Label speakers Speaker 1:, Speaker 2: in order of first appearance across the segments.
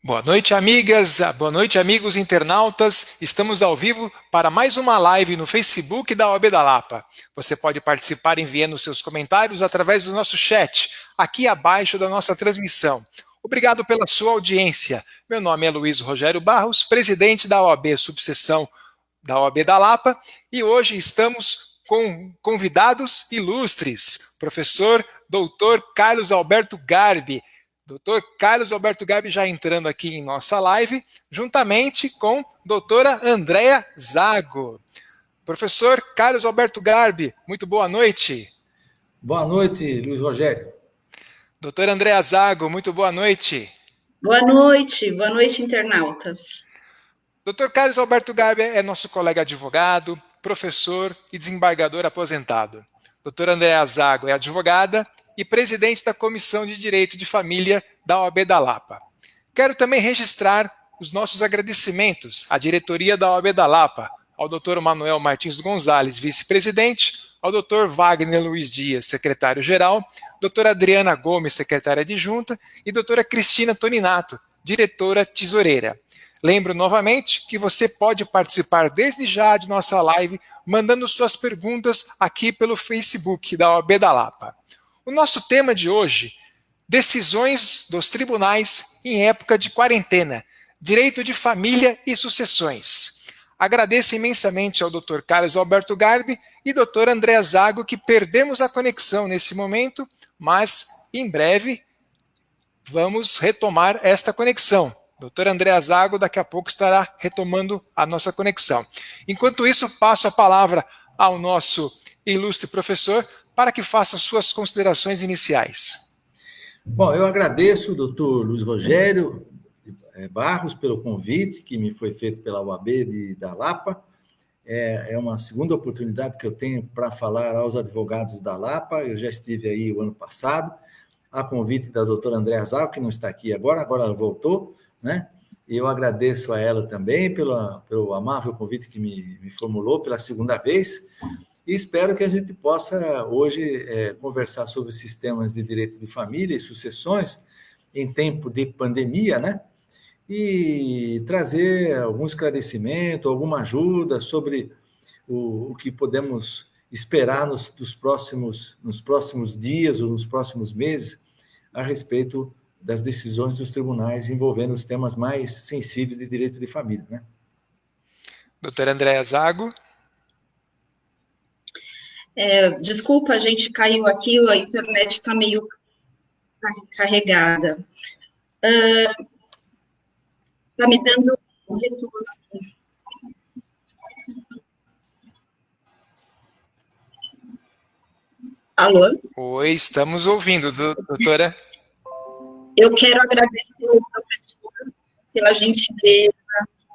Speaker 1: Boa noite, amigas. Boa noite, amigos internautas. Estamos ao vivo para mais uma live no Facebook da OAB da Lapa. Você pode participar enviando seus comentários através do nosso chat, aqui abaixo da nossa transmissão. Obrigado pela sua audiência. Meu nome é Luiz Rogério Barros, presidente da OAB Subseção da OAB da Lapa, e hoje estamos com convidados ilustres, professor Dr. Carlos Alberto Garbi. Doutor Carlos Alberto Garbi já entrando aqui em nossa live, juntamente com doutora Andréa Zago. Professor Carlos Alberto Garbi, muito boa noite.
Speaker 2: Boa noite, Luiz Rogério.
Speaker 1: Doutora Andréa Zago, muito boa noite.
Speaker 3: Boa noite, internautas.
Speaker 1: Doutor Carlos Alberto Garbi é nosso colega advogado, professor e desembargador aposentado. Doutora Andréa Zago é advogada e presidente da Comissão de Direito de Família da OAB da Lapa. Quero também registrar os nossos agradecimentos à diretoria da OAB da Lapa, ao Dr. Manuel Martins Gonzalez, vice-presidente, ao Dr. Wagner Luiz Dias, secretário-geral, doutora Adriana Gomes, secretária adjunta, e doutora Cristina Toninato, diretora tesoureira. Lembro novamente que você pode participar desde já de nossa live, mandando suas perguntas aqui pelo Facebook da OAB da Lapa. O nosso tema de hoje, decisões dos tribunais em época de quarentena, direito de família e sucessões. Agradeço imensamente ao Dr. Carlos Alberto Garbi e Dr. Andréa Zago, que perdemos a conexão nesse momento, mas em breve vamos retomar esta conexão. Dr. Andréa Zago daqui a pouco estará retomando a nossa conexão. Enquanto isso, passo a palavra ao nosso ilustre professor para que faça suas considerações iniciais.
Speaker 2: Bom, eu agradeço, doutor Luiz Rogério Barros, pelo convite que me foi feito pela OAB da Lapa. É uma segunda oportunidade que eu tenho para falar aos advogados da Lapa. Eu já estive aí o ano passado, a convite da doutora Andréa Zago, que não está aqui agora ela voltou, né? E eu agradeço a ela também pelo amável convite que me formulou pela segunda vez. E espero que a gente possa hoje conversar sobre sistemas de direito de família e sucessões em tempo de pandemia, né? E trazer algum esclarecimento, alguma ajuda sobre o que podemos esperar nos próximos dias ou nos próximos meses a respeito das decisões dos tribunais envolvendo os temas mais sensíveis de direito de família, né?
Speaker 1: Doutora Andréa Zago.
Speaker 3: Desculpa, a gente caiu aqui, a internet está meio carregada. Está me dando um retorno aqui. Alô?
Speaker 1: Oi, estamos ouvindo, doutora.
Speaker 3: Eu quero agradecer ao professor pela gentileza,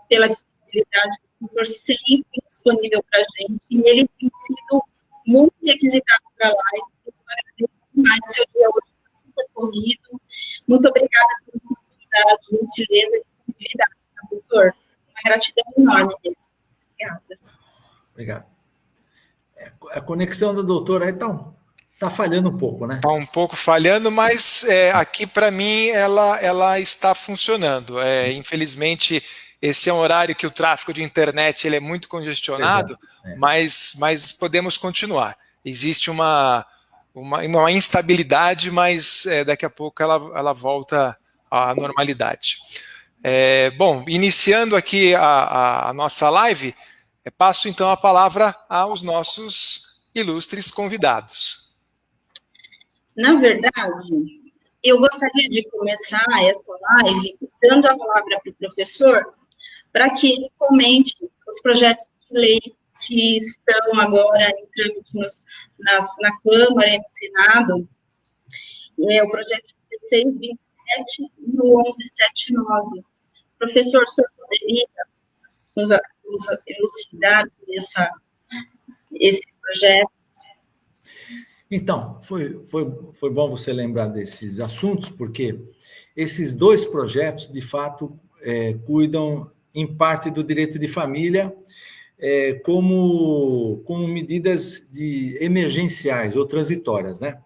Speaker 3: pela disponibilidade, o professor sempre disponível para a gente, e ele tem sido muito requisitado para a live. Eu agradeço demais, seu dia hoje está super corrido. Muito obrigada pela oportunidade, gentileza e disponibilidade, professor. Uma gratidão enorme mesmo. Obrigada.
Speaker 2: Obrigado. A conexão da doutora aí está falhando um pouco, né?
Speaker 1: Está um pouco falhando, mas aqui para mim ela está funcionando. Infelizmente, esse é um horário que o tráfego de internet ele é muito congestionado, mas podemos continuar. Existe uma instabilidade, mas daqui a pouco ela volta à normalidade. Bom, iniciando aqui a nossa live, passo então a palavra aos nossos ilustres convidados.
Speaker 3: Na verdade, eu gostaria de começar essa live dando a palavra para o professor para que ele comente os projetos de lei que estão agora em trâmite na Câmara e no Senado. O projeto 1627 e o 1179. Professor, o senhor poderia nos elucidar esses projetos?
Speaker 2: Então, foi bom você lembrar desses assuntos, porque esses dois projetos, de fato, cuidam, em parte, do direito de família, como medidas emergenciais ou transitórias, né?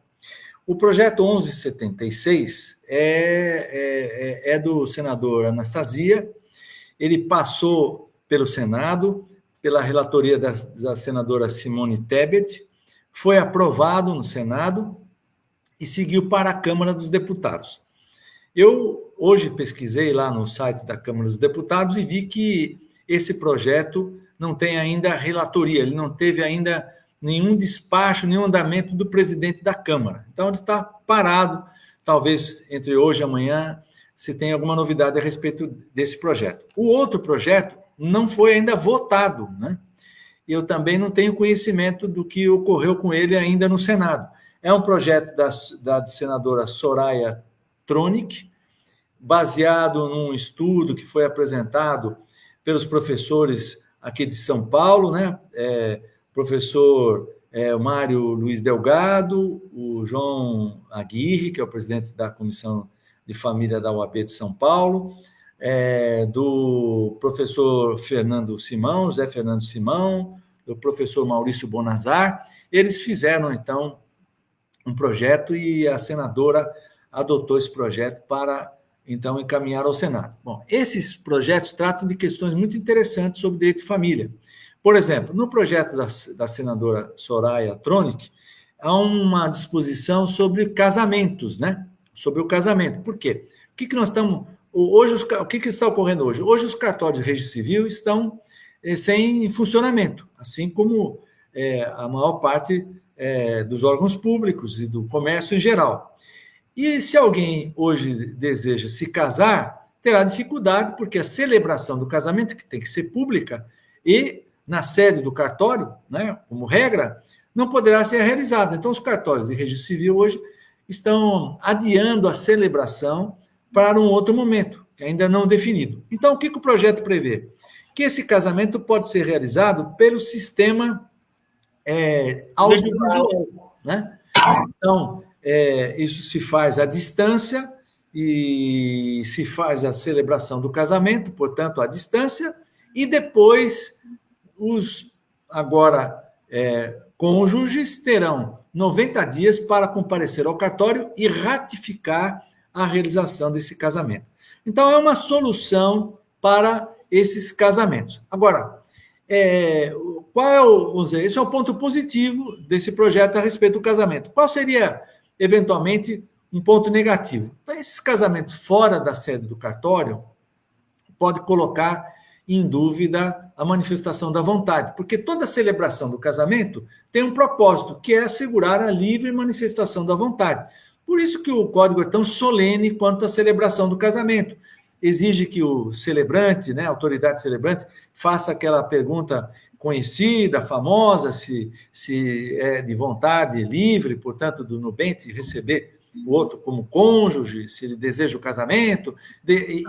Speaker 2: O projeto 1176 é do senador Anastasia. Ele passou pelo Senado, pela relatoria da senadora Simone Tebet, foi aprovado no Senado e seguiu para a Câmara dos Deputados. Eu hoje pesquisei lá no site da Câmara dos Deputados e vi que esse projeto não tem ainda relatoria, ele não teve ainda nenhum despacho, nenhum andamento do presidente da Câmara. Então, ele está parado, talvez entre hoje e amanhã se tenha alguma novidade a respeito desse projeto. O outro projeto não foi ainda votado, né? E eu também não tenho conhecimento do que ocorreu com ele ainda no Senado. É um projeto da senadora Soraya Tronic, baseado num estudo que foi apresentado pelos professores aqui de São Paulo, né? Professor Mário Luiz Delgado, o João Aguirre, que é o presidente da Comissão de Família da UAB de São Paulo, do professor Fernando Simão, José Fernando Simão, do professor Maurício Bonazar. Eles fizeram, então, um projeto e a senadora adotou esse projeto para, então, encaminhar ao Senado. Bom, esses projetos tratam de questões muito interessantes sobre direito de família. Por exemplo, no projeto da senadora Soraya Tronic, há uma disposição sobre casamentos, né? Sobre o casamento. Por quê? O que nós estamos... Hoje, o que está ocorrendo hoje? Hoje, os cartórios de registro civil estão sem funcionamento, assim como a maior parte dos órgãos públicos e do comércio em geral. E se alguém hoje deseja se casar, terá dificuldade, porque a celebração do casamento, que tem que ser pública, e na sede do cartório, né, como regra, não poderá ser realizada. Então, os cartórios de registro civil hoje estão adiando a celebração para um outro momento, que ainda não definido. Então, o que o projeto prevê? Que esse casamento pode ser realizado pelo sistema audiovisual, né? Então, isso se faz à distância e se faz a celebração do casamento, portanto, à distância, e depois os cônjuges terão 90 dias para comparecer ao cartório e ratificar a realização desse casamento. Então, é uma solução para esses casamentos. Agora, vamos dizer, esse é o ponto positivo desse projeto a respeito do casamento. Qual seria, eventualmente, um ponto negativo? Então, esses casamentos fora da sede do cartório pode colocar em dúvida a manifestação da vontade, porque toda celebração do casamento tem um propósito, que é assegurar a livre manifestação da vontade. Por isso que o código é tão solene quanto a celebração do casamento. Exige que o celebrante, né, a autoridade celebrante, faça aquela pergunta conhecida, famosa, se é de vontade livre, portanto, do nubente receber o outro como cônjuge, se ele deseja o casamento,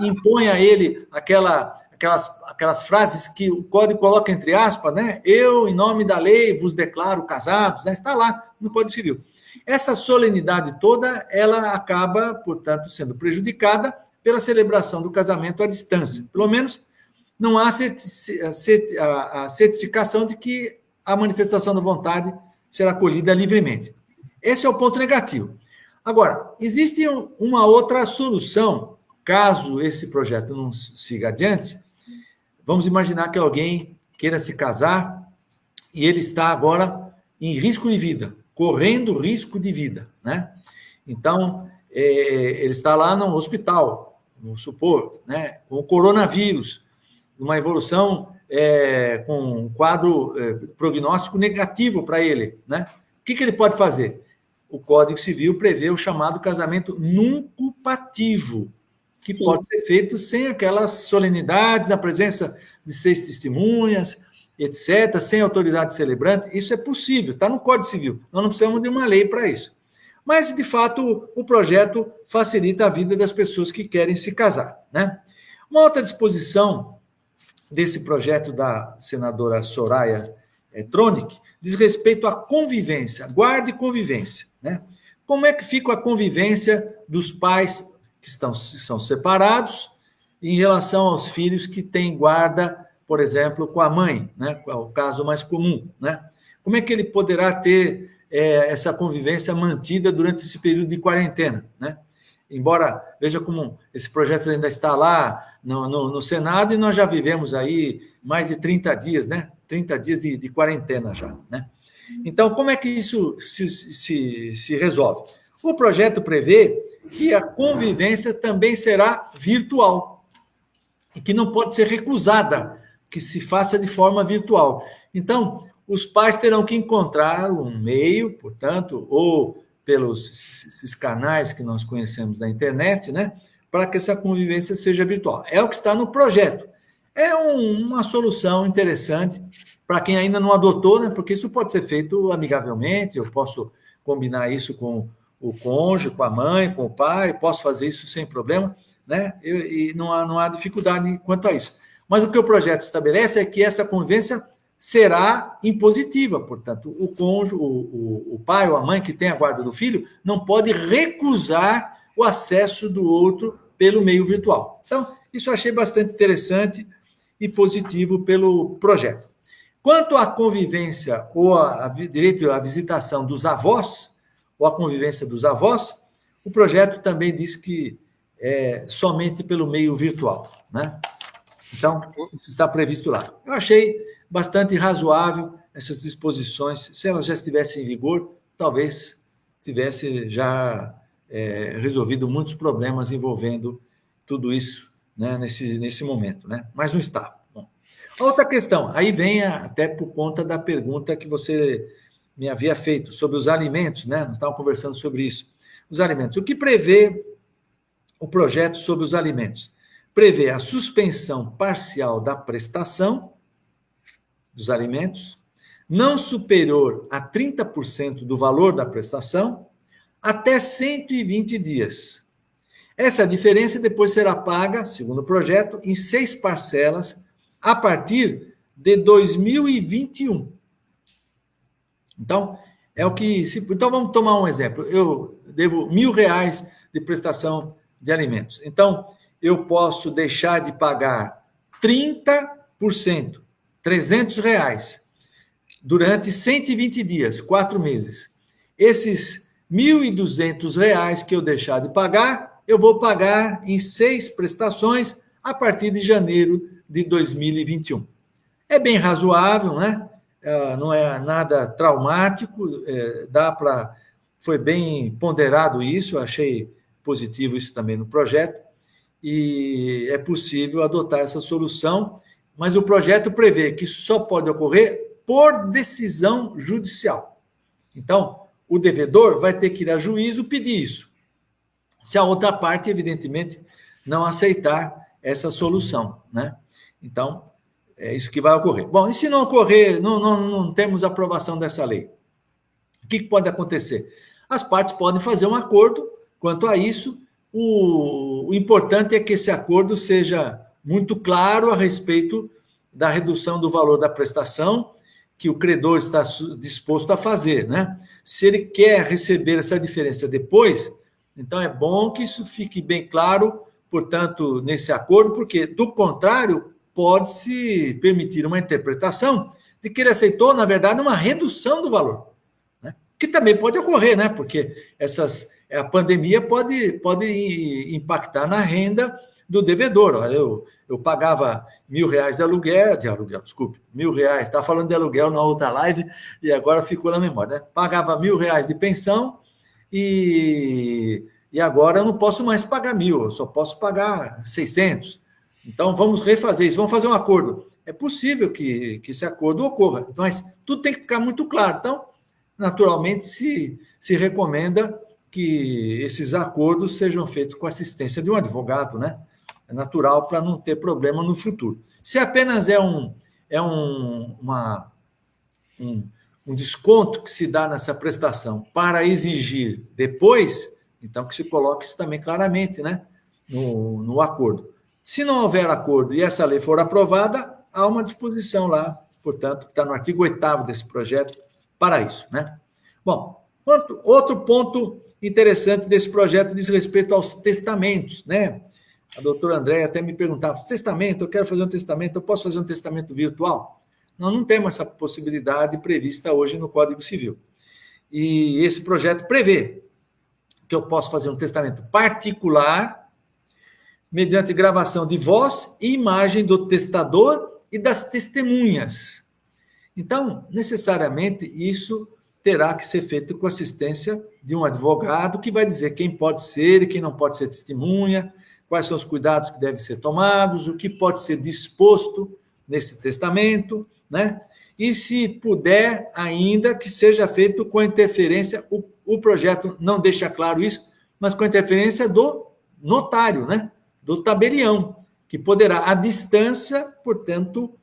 Speaker 2: impõe a ele aquelas frases que o código coloca entre aspas, né? Eu, em nome da lei, vos declaro casados, né? Está lá no Código Civil. Essa solenidade toda, ela acaba, portanto, sendo prejudicada pela celebração do casamento à distância. Pelo menos não há a certificação de que a manifestação da vontade será acolhida livremente. Esse é o ponto negativo. Agora, existe uma outra solução, caso esse projeto não siga adiante. Vamos imaginar que alguém queira se casar e ele está agora em risco de vida, correndo risco de vida, né? Então, ele está lá no hospital, vamos supor, né, com o coronavírus, uma evolução com um quadro prognóstico negativo para ele, né? O que ele pode fazer? O Código Civil prevê o chamado casamento nuncupativo, que Sim. pode ser feito sem aquelas solenidades, na presença de 6 testemunhas, etc., sem autoridade celebrante. Isso é possível, está no Código Civil. Nós não precisamos de uma lei para isso. Mas, de fato, o projeto facilita a vida das pessoas que querem se casar, né? Uma outra disposição desse projeto da senadora Soraya Tronic diz respeito à convivência, guarda e convivência, né? Como é que fica a convivência dos pais que são separados em relação aos filhos que têm guarda, por exemplo, com a mãe, né? É o caso mais comum, né? Como é que ele poderá ter essa convivência mantida durante esse período de quarentena, né? Embora, veja como esse projeto ainda está lá no Senado e nós já vivemos aí mais de 30 dias, né? 30 dias de quarentena já, né? Então, como é que isso se resolve? O projeto prevê que a convivência também será virtual e que não pode ser recusada, que se faça de forma virtual. Então, os pais terão que encontrar um meio, portanto, ou pelos esses canais que nós conhecemos da internet, né, para que essa convivência seja virtual. É o que está no projeto. É uma solução interessante para quem ainda não adotou, né, porque isso pode ser feito amigavelmente, eu posso combinar isso com o cônjuge, com a mãe, com o pai, posso fazer isso sem problema, né, e não há dificuldade quanto a isso. Mas o que o projeto estabelece é que essa convivência será impositiva, portanto, o cônjuge, o pai ou a mãe que tem a guarda do filho não pode recusar o acesso do outro pelo meio virtual. Então, isso eu achei bastante interessante e positivo pelo projeto. Quanto à convivência ou direito à visitação dos avós, ou à convivência dos avós, o projeto também diz que é somente pelo meio virtual, né? Então, isso está previsto lá. Eu achei bastante razoável essas disposições. Se elas já estivessem em vigor, talvez tivesse já resolvido muitos problemas envolvendo tudo isso, né, nesse momento, né? Mas não está. Bom, outra questão, aí vem até por conta da pergunta que você me havia feito sobre os alimentos, né? Nós estávamos conversando sobre isso. Os alimentos. O que prevê o projeto sobre os alimentos? Prevê a suspensão parcial da prestação dos alimentos, não superior a 30% do valor da prestação, até 120 dias. Essa diferença depois será paga, segundo o projeto, em 6 parcelas a partir de 2021. Então, então, vamos tomar um exemplo. Eu devo R$1.000 de prestação de alimentos. Então, eu posso deixar de pagar 30%, R$300, durante 120 dias, 4 meses. Esses R$1.200 que eu deixar de pagar, eu vou pagar em 6 prestações a partir de janeiro de 2021. É bem razoável, né? Não é nada traumático, foi bem ponderado isso, eu achei positivo isso também no projeto, e é possível adotar essa solução, mas o projeto prevê que isso só pode ocorrer por decisão judicial. Então, o devedor vai ter que ir a juízo pedir isso, se a outra parte, evidentemente, não aceitar essa solução, né? Então, é isso que vai ocorrer. Bom, e se não ocorrer, não temos aprovação dessa lei, o que pode acontecer? As partes podem fazer um acordo quanto a isso. O importante é que esse acordo seja muito claro a respeito da redução do valor da prestação que o credor está disposto a fazer, né? Se ele quer receber essa diferença depois, então é bom que isso fique bem claro, portanto, nesse acordo, porque, do contrário, pode-se permitir uma interpretação de que ele aceitou, na verdade, uma redução do valor, né? Que também pode ocorrer, né? Porque a pandemia pode impactar na renda do devedor. Olha, eu pagava R$1.000 de aluguel, desculpe, R$1.000, estava falando de aluguel na outra live e agora ficou na memória, né? Pagava R$1.000 de pensão e agora eu não posso mais pagar 1.000, eu só posso pagar 600. Então, vamos refazer isso, vamos fazer um acordo. É possível que esse acordo ocorra, mas tudo tem que ficar muito claro. Então, naturalmente, se recomenda que esses acordos sejam feitos com assistência de um advogado, né? É natural para não ter problema no futuro. Se apenas é um desconto que se dá nessa prestação para exigir depois, então que se coloque isso também claramente, né? No acordo. Se não houver acordo e essa lei for aprovada, há uma disposição lá, portanto, que está no artigo 8º desse projeto para isso, né? Bom, outro ponto interessante desse projeto diz respeito aos testamentos, né? A doutora Andréia até me perguntava, testamento, eu quero fazer um testamento, eu posso fazer um testamento virtual? Nós não temos essa possibilidade prevista hoje no Código Civil. E esse projeto prevê que eu posso fazer um testamento particular mediante gravação de voz e imagem do testador e das testemunhas. Então, necessariamente, isso terá que ser feito com assistência de um advogado que vai dizer quem pode ser e quem não pode ser testemunha, quais são os cuidados que devem ser tomados, o que pode ser disposto nesse testamento, né? E se puder ainda que seja feito com a interferência, o projeto não deixa claro isso, mas com a interferência do notário, né? Do tabelião, que poderá, à distância, portanto,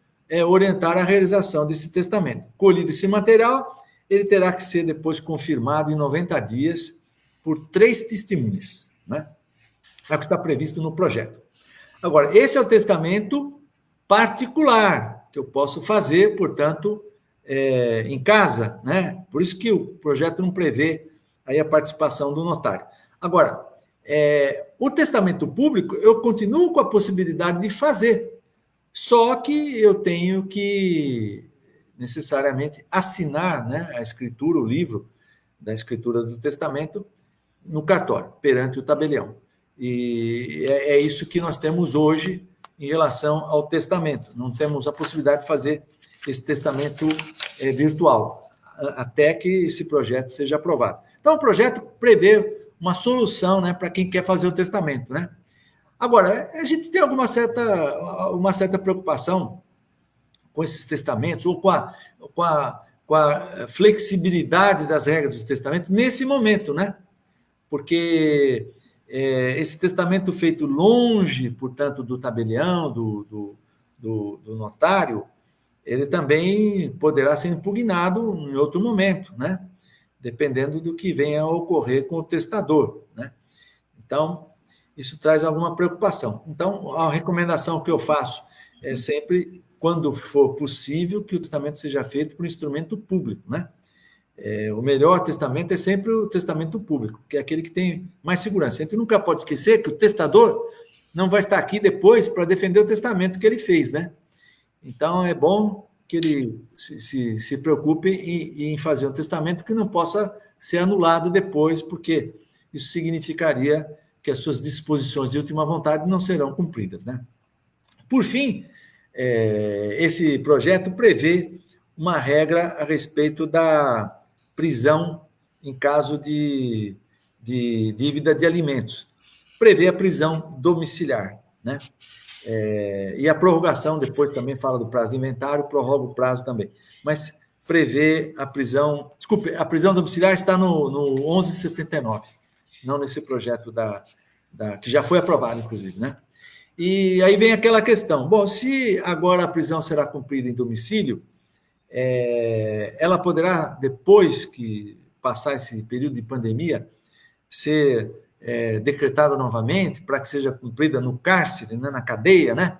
Speaker 2: orientar a realização desse testamento. Colhido esse material, ele terá que ser depois confirmado em 90 dias por 3 testemunhas, né? É o que está previsto no projeto. Agora, esse é o testamento particular, que eu posso fazer, portanto, em casa, né? Por isso que o projeto não prevê aí a participação do notário. Agora, o testamento público, eu continuo com a possibilidade de fazer, só que eu tenho que necessariamente assinar, né, a escritura, o livro da escritura do testamento no cartório, perante o tabelião. E é isso que nós temos hoje em relação ao testamento. Não temos a possibilidade de fazer esse testamento virtual, até que esse projeto seja aprovado. Então, o projeto prevê uma solução, né, para quem quer fazer o testamento, né? Agora, a gente tem uma certa preocupação com esses testamentos, ou com a flexibilidade das regras do testamento nesse momento, né? Porque esse testamento feito longe, portanto, do tabelião, do notário, ele também poderá ser impugnado em outro momento, né? Dependendo do que venha a ocorrer com o testador, né? Então, isso traz alguma preocupação. Então, a recomendação que eu faço é sempre, quando for possível, que o testamento seja feito por instrumento público, né? O melhor testamento é sempre o testamento público, que é aquele que tem mais segurança. A gente nunca pode esquecer que o testador não vai estar aqui depois para defender o testamento que ele fez, né? Então, é bom que ele se preocupe em fazer um testamento que não possa ser anulado depois, porque isso significaria que as suas disposições de última vontade não serão cumpridas, né? Por fim, esse projeto prevê uma regra a respeito da prisão em caso de dívida de alimentos. Prevê a prisão domiciliar, né? E a prorrogação, depois também fala do prazo de inventário, prorroga o prazo também. Mas prevê a prisão... Desculpe, a prisão domiciliar está no 1179, não nesse projeto que já foi aprovado, inclusive, né? E aí vem aquela questão. Bom, se agora a prisão será cumprida em domicílio, ela poderá, depois que passar esse período de pandemia, ser decretada novamente para que seja cumprida no cárcere, né, na cadeia, né?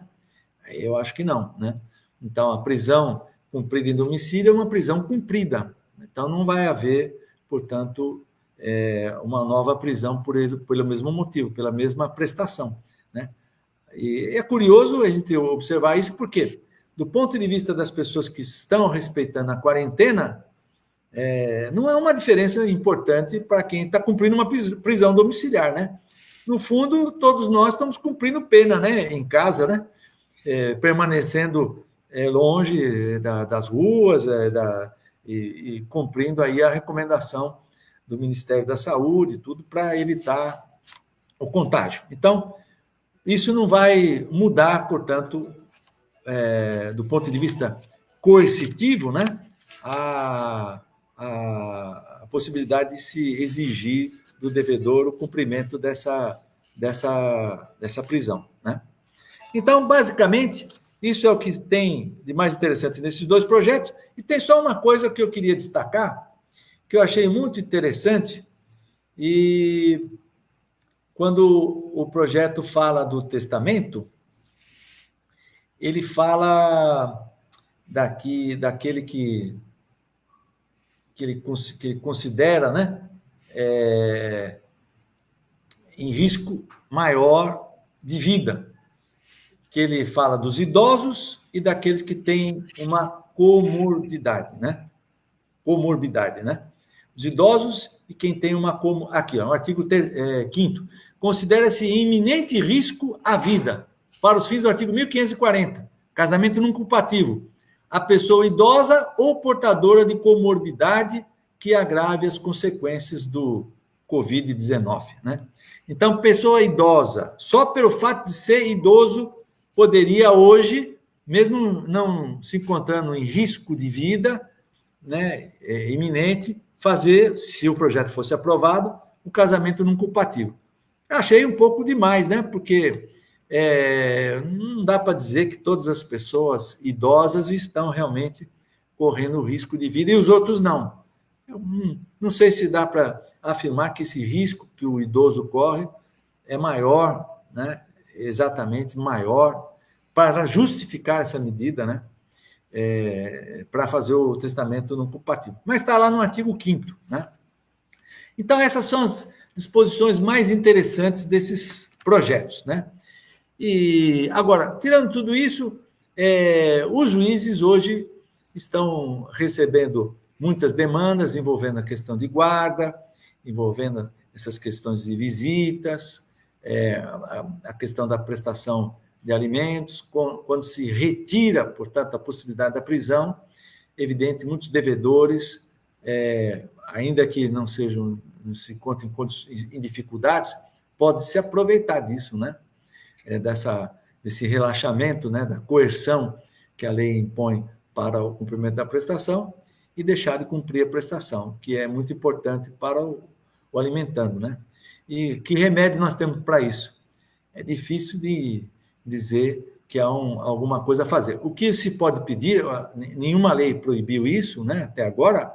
Speaker 2: Eu acho que não, né? Então, a prisão cumprida em domicílio é uma prisão cumprida. Então, não vai haver, portanto, uma nova prisão pelo mesmo motivo, pela mesma prestação, né? E é curioso a gente observar isso, porque, do ponto de vista das pessoas que estão respeitando a quarentena, não é uma diferença importante para quem está cumprindo uma prisão domiciliar, né? No fundo, todos nós estamos cumprindo pena, né? Em casa, né? Permanecendo longe das ruas e cumprindo aí a recomendação do Ministério da Saúde, tudo para evitar o contágio. Então, isso não vai mudar, portanto, do ponto de vista coercitivo, né? A possibilidade de se exigir do devedor o cumprimento dessa prisão, né? Então, basicamente, isso é o que tem de mais interessante nesses 2 projetos. E tem só uma coisa que eu queria destacar, que eu achei muito interessante, e quando o projeto fala do testamento, ele fala daquele que ele considera, né, em risco maior de vida, que ele fala dos idosos e daqueles que têm uma comorbidade, né? os idosos e quem tem uma... Aqui, ó, o artigo 5º. Considera-se iminente risco à vida, para os fins do artigo 1540, casamento não culpativo, a pessoa idosa ou portadora de comorbidade que agrave as consequências do Covid-19, né? Então, pessoa idosa, só pelo fato de ser idoso, poderia hoje, mesmo não se encontrando em risco de vida, né, iminente, fazer, se o projeto fosse aprovado, o casamento não culpativo. Achei um pouco demais, né? Porque não dá para dizer que todas as pessoas idosas estão realmente correndo risco de vida e os outros não. Eu não sei se dá para afirmar que esse risco que o idoso corre é maior, né? Exatamente maior, para justificar essa medida, né? Para fazer o testamento não culpativo. Mas está lá no artigo 5º, né? Então, essas são as disposições mais interessantes desses projetos, né? E, agora, tirando tudo isso, os juízes hoje estão recebendo muitas demandas envolvendo a questão de guarda, envolvendo essas questões de visitas, a questão da prestação de alimentos, quando se retira, portanto, a possibilidade da prisão, evidente, muitos devedores, ainda que não se encontrem em dificuldades, podem se aproveitar disso, né? Desse relaxamento, né? Da coerção que a lei impõe para o cumprimento da prestação e deixar de cumprir a prestação, que é muito importante para o alimentando, né? E que remédio nós temos para isso? É difícil de dizer que há alguma coisa a fazer. O que se pode pedir, nenhuma lei proibiu isso, né? Até agora,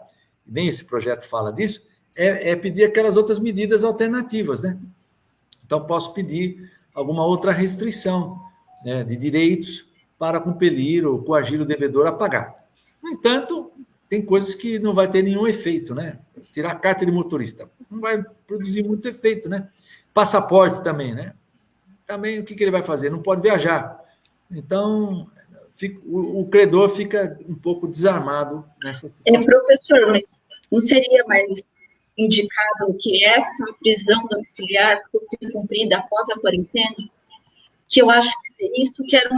Speaker 2: nem esse projeto fala disso, é pedir aquelas outras medidas alternativas, né? Então, posso pedir alguma outra restrição, né, de direitos para compelir ou coagir o devedor a pagar. No entanto, tem coisas que não vai ter nenhum efeito, né? Tirar a carta de motorista não vai produzir muito efeito, né? Passaporte também, né? Também o que ele vai fazer? Não pode viajar. Então, o credor fica um pouco desarmado nessa situação.
Speaker 3: Professor, mas não seria mais indicado que essa prisão domiciliar fosse cumprida após a quarentena? Que eu acho que isso que era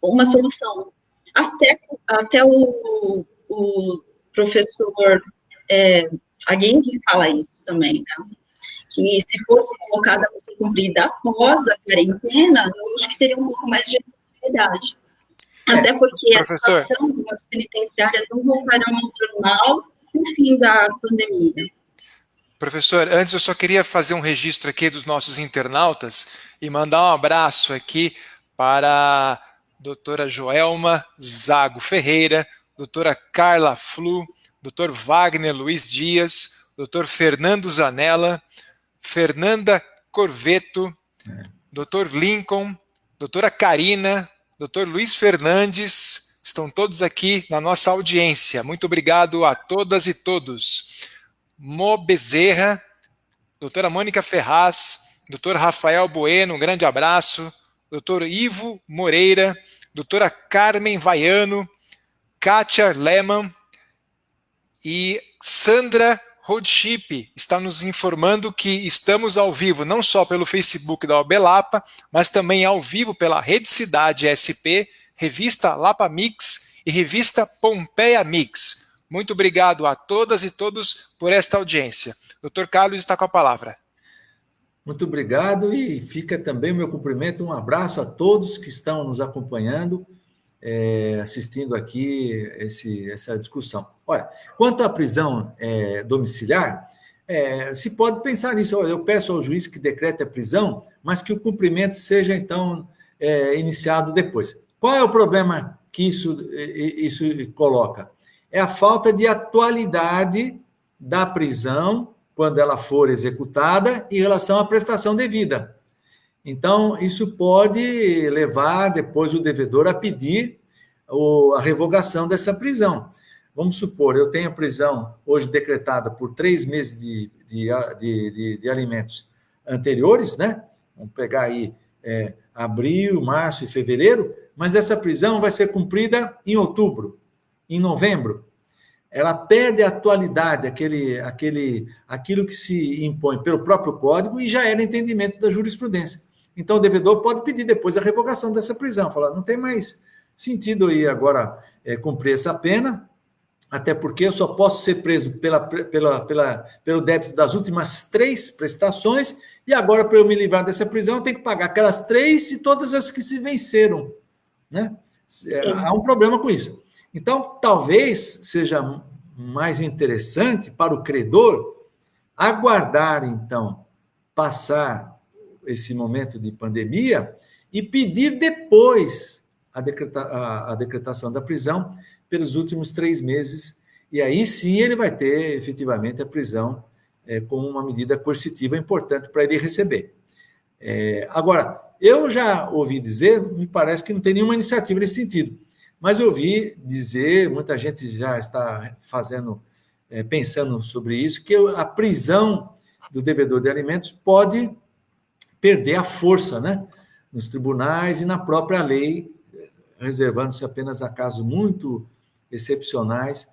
Speaker 3: uma solução. Até o professor alguém que fala isso também, né? Que se fosse colocada para ser cumprida após a quarentena, eu acho que teria um pouco mais de efetividade. Até porque a situação das penitenciárias não voltarão ao normal no fim da pandemia.
Speaker 1: Professor, antes eu só queria fazer um registro aqui dos nossos internautas e mandar um abraço aqui para a doutora Joelma Zago Ferreira, doutora Carla Flu, doutor Wagner Luiz Dias, doutor Fernando Zanella, Fernanda Corveto, doutor Lincoln, doutora Karina, doutor Luiz Fernandes, estão todos aqui na nossa audiência. Muito obrigado a todas e todos. Mo Bezerra, doutora Mônica Ferraz, doutor Rafael Bueno, um grande abraço, doutor Ivo Moreira, doutora Carmen Vaiano, Kátia Lehmann e Sandra Roadship está nos informando que estamos ao vivo, não só pelo Facebook da OAB Lapa, mas também ao vivo pela Rede Cidade SP, Revista Lapa Mix e Revista Pompeia Mix. Muito obrigado a todas e todos por esta audiência. Dr. Carlos está com a palavra.
Speaker 2: Muito obrigado e fica também o meu cumprimento, um abraço a todos que estão nos acompanhando, assistindo aqui essa discussão. Olha, quanto à prisão domiciliar, se pode pensar nisso. Eu peço ao juiz que decrete a prisão, mas que o cumprimento seja, então, iniciado depois. Qual é o problema que isso coloca? É a falta de atualidade da prisão, quando ela for executada, em relação à prestação devida. Então, isso pode levar depois o devedor a pedir a revogação dessa prisão. Vamos supor, eu tenho a prisão hoje decretada por 3 meses de alimentos anteriores, né? Vamos pegar aí abril, março e fevereiro, mas essa prisão vai ser cumprida em outubro, em novembro. ela perde a atualidade, aquilo que se impõe pelo próprio Código e já era entendimento da jurisprudência. Então, o devedor pode pedir depois a revogação dessa prisão, falar, não tem mais sentido aí agora cumprir essa pena, até porque eu só posso ser preso pelo débito das últimas 3 prestações, e agora, para eu me livrar dessa prisão, eu tenho que pagar aquelas 3 e todas as que se venceram, né? Há um problema com isso. Então, talvez seja mais interessante para o credor aguardar, então, passar esse momento de pandemia e pedir depois a decretação da prisão pelos últimos 3 meses, e aí sim ele vai ter efetivamente a prisão como uma medida coercitiva importante para ele receber. Agora, eu já ouvi dizer, me parece que não tem nenhuma iniciativa nesse sentido, mas eu ouvi dizer, muita gente já está pensando sobre isso, que a prisão do devedor de alimentos pode perder a força, né, nos tribunais e na própria lei, reservando-se apenas a casos muito excepcionais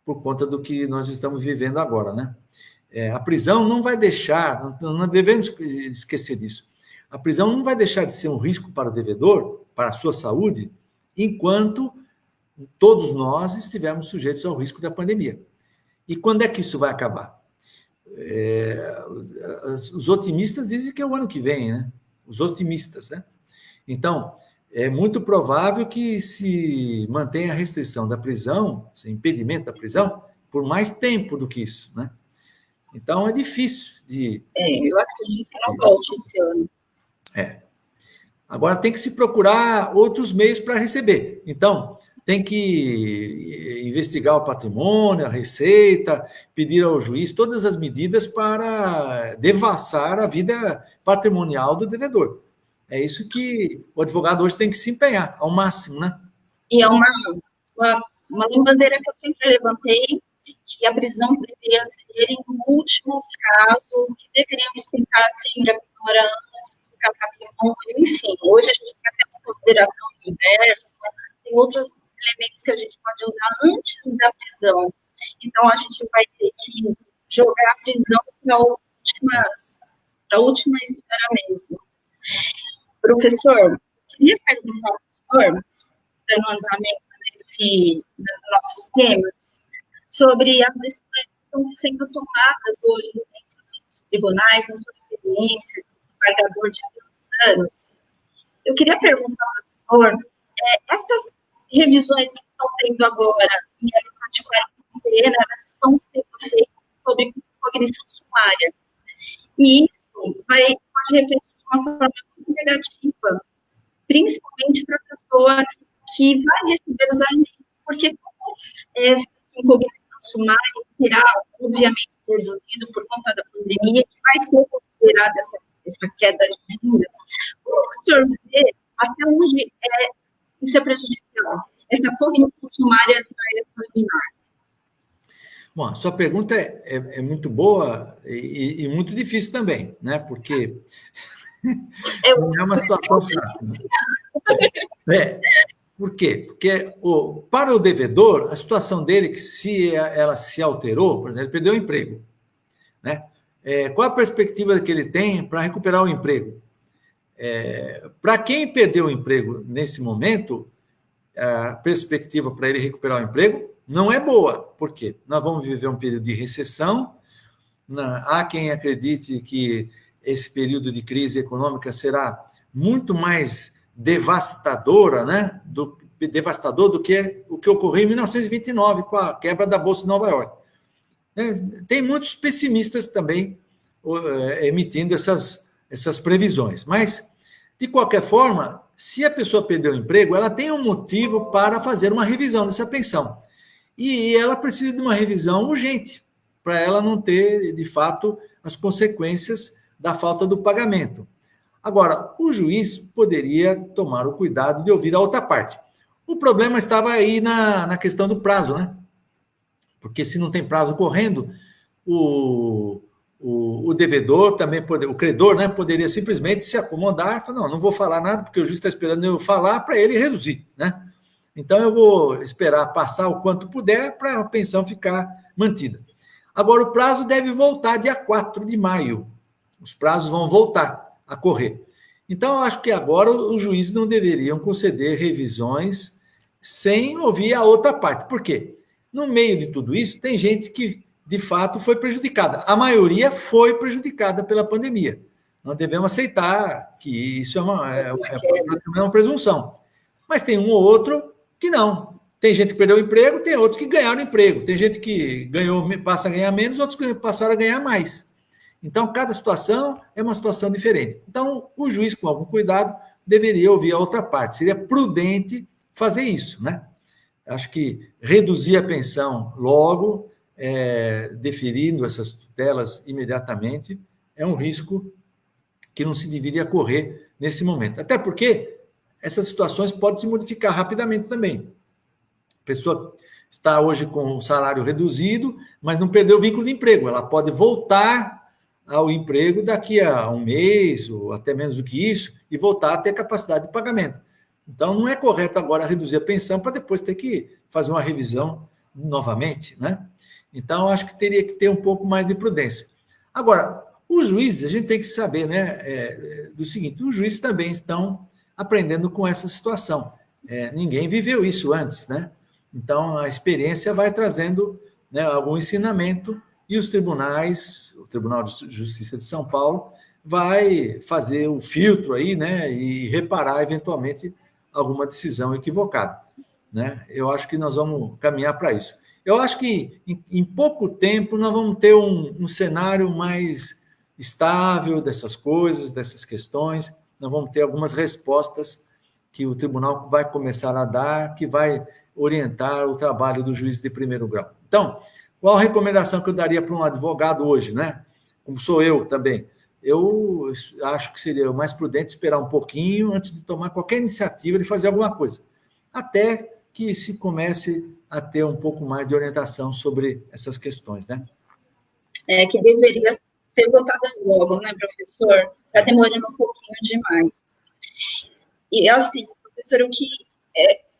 Speaker 2: por conta do que nós estamos vivendo agora, né? A prisão não vai deixar, não devemos esquecer disso, a prisão não vai deixar de ser um risco para o devedor, para a sua saúde, enquanto todos nós estivermos sujeitos ao risco da pandemia. E quando é que isso vai acabar? Os otimistas dizem que é o ano que vem, né? Os otimistas, né? Então, é muito provável que se mantenha a restrição da prisão, esse impedimento da prisão, por mais tempo do que isso, né? Então, é difícil de...
Speaker 3: eu acredito que não volte esse ano.
Speaker 2: Agora, tem que se procurar outros meios para receber. Então, tem que investigar o patrimônio, a receita, pedir ao juiz todas as medidas para devassar a vida patrimonial do devedor. É isso que o advogado hoje tem que se empenhar ao máximo, né?
Speaker 3: E é uma bandeira que eu sempre levantei, que a prisão deveria ser em último caso, que deveríamos tentar sempre agora antes, buscar patrimônio, enfim. Hoje a gente tem até a consideração inversa, tem outros elementos que a gente pode usar antes da prisão. Então, a gente vai ter que jogar a prisão para a última espera mesmo. Professor, queria perguntar ao senhor, dando andamento nos nossos temas, sobre as decisões que estão sendo tomadas hoje dentro dos tribunais, na sua experiência de desembargador de muitos anos. Eu queria perguntar ao senhor, essas revisões que estão tendo agora em L440, elas estão sendo feitas sobre cognição sumária. E isso pode refletir de uma forma muito negativa, principalmente para a pessoa que vai receber os alimentos, porque em cognição sumária será, obviamente, reduzido por conta da pandemia, que vai ser considerada essa queda de renda. Como o senhor vê até onde isso é prejudicial? Essa cognição sumária da examinar.
Speaker 2: Bom, a sua pergunta é muito boa e muito difícil também, né? Porque não é uma situação fácil. Por quê? Porque para o devedor, a situação dele, que se ela se alterou, por exemplo, ele perdeu o emprego, né? Qual a perspectiva que ele tem para recuperar o emprego? Para quem perdeu o emprego nesse momento, a perspectiva para ele recuperar o emprego não é boa. Por quê? Nós vamos viver um período de recessão. Há quem acredite que esse período de crise econômica será muito mais devastador do que o que ocorreu em 1929, com a quebra da Bolsa de Nova York. Tem muitos pessimistas também emitindo essas previsões. Mas, de qualquer forma, se a pessoa perdeu o emprego, ela tem um motivo para fazer uma revisão dessa pensão. E ela precisa de uma revisão urgente, para ela não ter, de fato, as consequências da falta do pagamento. Agora, o juiz poderia tomar o cuidado de ouvir a outra parte. O problema estava aí na questão do prazo, né? Porque se não tem prazo correndo, o devedor também, o credor, né, poderia simplesmente se acomodar e falar, não vou falar nada, porque o juiz está esperando eu falar para ele reduzir, né? Então, eu vou esperar passar o quanto puder para a pensão ficar mantida. Agora, o prazo deve voltar dia 4 de maio. Os prazos vão voltar a correr. Então, eu acho que agora os juízes não deveriam conceder revisões sem ouvir a outra parte. Por quê? No meio de tudo isso, tem gente que, de fato, foi prejudicada. A maioria foi prejudicada pela pandemia. Nós devemos aceitar que isso é uma presunção. Mas tem um ou outro que não. Tem gente que perdeu o emprego, tem outros que ganharam emprego. Tem gente que passa a ganhar menos, outros que passaram a ganhar mais. Então, cada situação é uma situação diferente. Então, o juiz, com algum cuidado, deveria ouvir a outra parte. Seria prudente fazer isso, né? Acho que reduzir a pensão logo, deferindo essas tutelas imediatamente, é um risco que não se deveria correr nesse momento. Até porque essas situações podem se modificar rapidamente também. A pessoa está hoje com o salário reduzido, mas não perdeu o vínculo de emprego. Ela pode voltar ao emprego daqui a um mês, ou até menos do que isso, e voltar a ter capacidade de pagamento. Então, não é correto agora reduzir a pensão para depois ter que fazer uma revisão novamente, né? Então, acho que teria que ter um pouco mais de prudência. Agora, os juízes, a gente tem que saber, né, do seguinte, os juízes também estão aprendendo com essa situação. Ninguém viveu isso antes, né? Então, a experiência vai trazendo, né, algum ensinamento e os tribunais, o Tribunal de Justiça de São Paulo, vai fazer o filtro aí, né, e reparar, eventualmente, alguma decisão equivocada, né? Eu acho que nós vamos caminhar para isso. Eu acho que, em pouco tempo, nós vamos ter um cenário mais estável dessas coisas, dessas questões. Nós vamos ter algumas respostas que o tribunal vai começar a dar, que vai orientar o trabalho do juiz de primeiro grau. Então, qual a recomendação que eu daria para um advogado hoje, né? Como sou eu também. Eu acho que seria mais prudente esperar um pouquinho antes de tomar qualquer iniciativa de fazer alguma coisa, até que se comece a ter um pouco mais de orientação sobre essas questões, né?
Speaker 3: Que deveria ser votada logo, né, professor? Está demorando um pouquinho demais. E, assim, professor,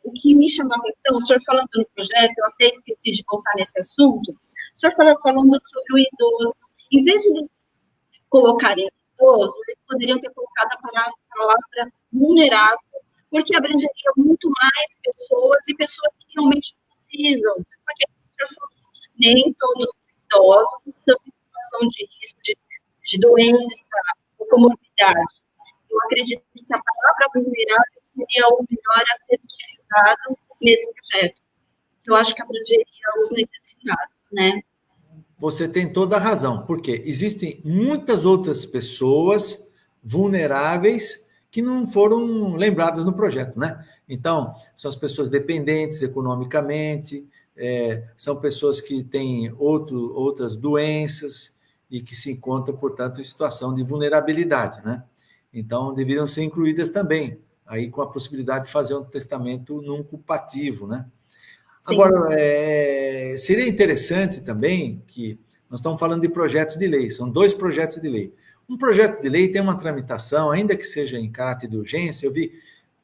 Speaker 3: o que me chamou a atenção, o senhor falando no projeto, eu até esqueci de voltar nesse assunto, o senhor falando sobre o idoso. Em vez de eles colocarem idoso, eles poderiam ter colocado a palavra vulnerável, porque abrangeria muito mais pessoas e pessoas que realmente precisam. Porque, como o senhor falou, nem todos os idosos estão em situação de risco de doença ou comorbidade. Eu acredito que a palavra vulnerável seria o melhor a ser utilizado nesse projeto. Eu acho que abrangeria os necessitados, né?
Speaker 2: Você tem toda a razão, porque existem muitas outras pessoas vulneráveis que não foram lembradas no projeto, né? Então, são as pessoas dependentes economicamente, são pessoas que têm outras doenças e que se encontram, portanto, em situação de vulnerabilidade, né? Então, deveriam ser incluídas também, aí com a possibilidade de fazer um testamento não culpativo, né? Sim. Agora, seria interessante também que nós estamos falando de projetos de lei, são 2 projetos de lei. Um projeto de lei tem uma tramitação, ainda que seja em caráter de urgência. Eu vi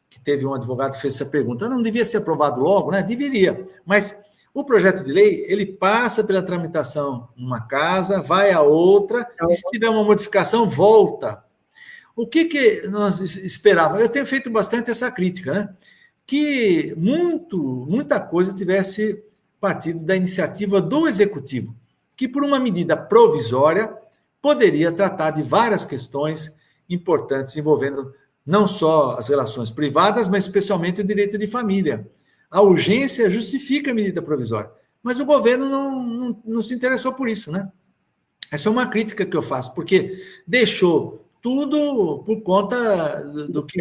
Speaker 2: que teve um advogado que fez essa pergunta, não devia ser aprovado logo, né? Deveria, mas o projeto de lei, ele passa pela tramitação numa casa, vai a outra, e se tiver uma modificação, volta. O que nós esperávamos? Eu tenho feito bastante essa crítica, né? Que muita coisa tivesse partido da iniciativa do Executivo, que por uma medida provisória poderia tratar de várias questões importantes envolvendo não só as relações privadas, mas especialmente o direito de família. A urgência justifica a medida provisória, mas o governo não se interessou por isso, né? Essa é uma crítica que eu faço, porque deixou tudo por conta do que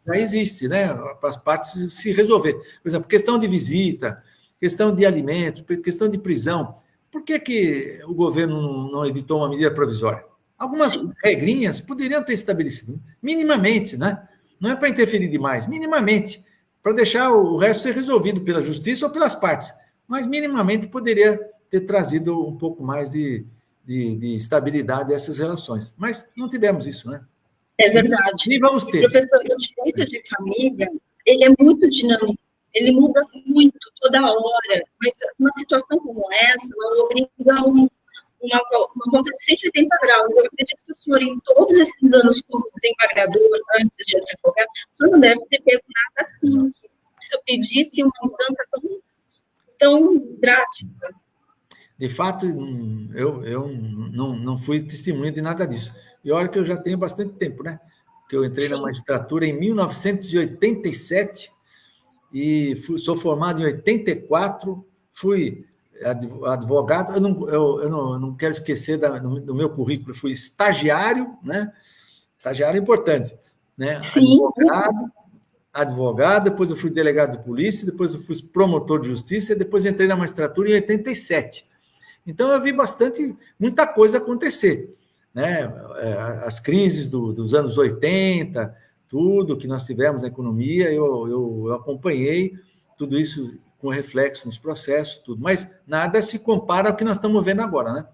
Speaker 2: já existe, né? Para as partes se resolver. Por exemplo, questão de visita, questão de alimentos, questão de prisão. Por que o governo não editou uma medida provisória? Algumas regrinhas poderiam ter estabelecido, minimamente, né? Não é para interferir demais, minimamente, para deixar o resto ser resolvido pela justiça ou pelas partes. Mas, minimamente, poderia ter trazido um pouco mais de estabilidade a essas relações. Mas não tivemos isso, né?
Speaker 3: É verdade.
Speaker 2: Nem vamos ter.
Speaker 3: Professor, o direito de família, ele é muito dinâmico, ele muda muito toda hora, mas uma situação como essa, ela obriga uma volta de 180 graus. Eu acredito que o senhor, em todos esses anos como desembargador, antes de advogado, o senhor não deve ter pego nada assim, se eu pedisse uma mudança tão drástica.
Speaker 2: De fato, eu não fui testemunha de nada disso. E olha que eu já tenho bastante tempo, né? Porque eu entrei na magistratura em 1987 e sou formado em 84, fui advogado. Eu não quero esquecer do meu currículo, fui estagiário, né? Estagiário é importante, né?
Speaker 3: Sim.
Speaker 2: Advogado, depois eu fui delegado de polícia, depois eu fui promotor de justiça, e depois entrei na magistratura em 87. Então, eu vi muita coisa acontecer, né? As crises dos anos 80, tudo que nós tivemos na economia, eu acompanhei tudo isso com reflexo nos processos, tudo, mas nada se compara ao que nós estamos vendo agora, né?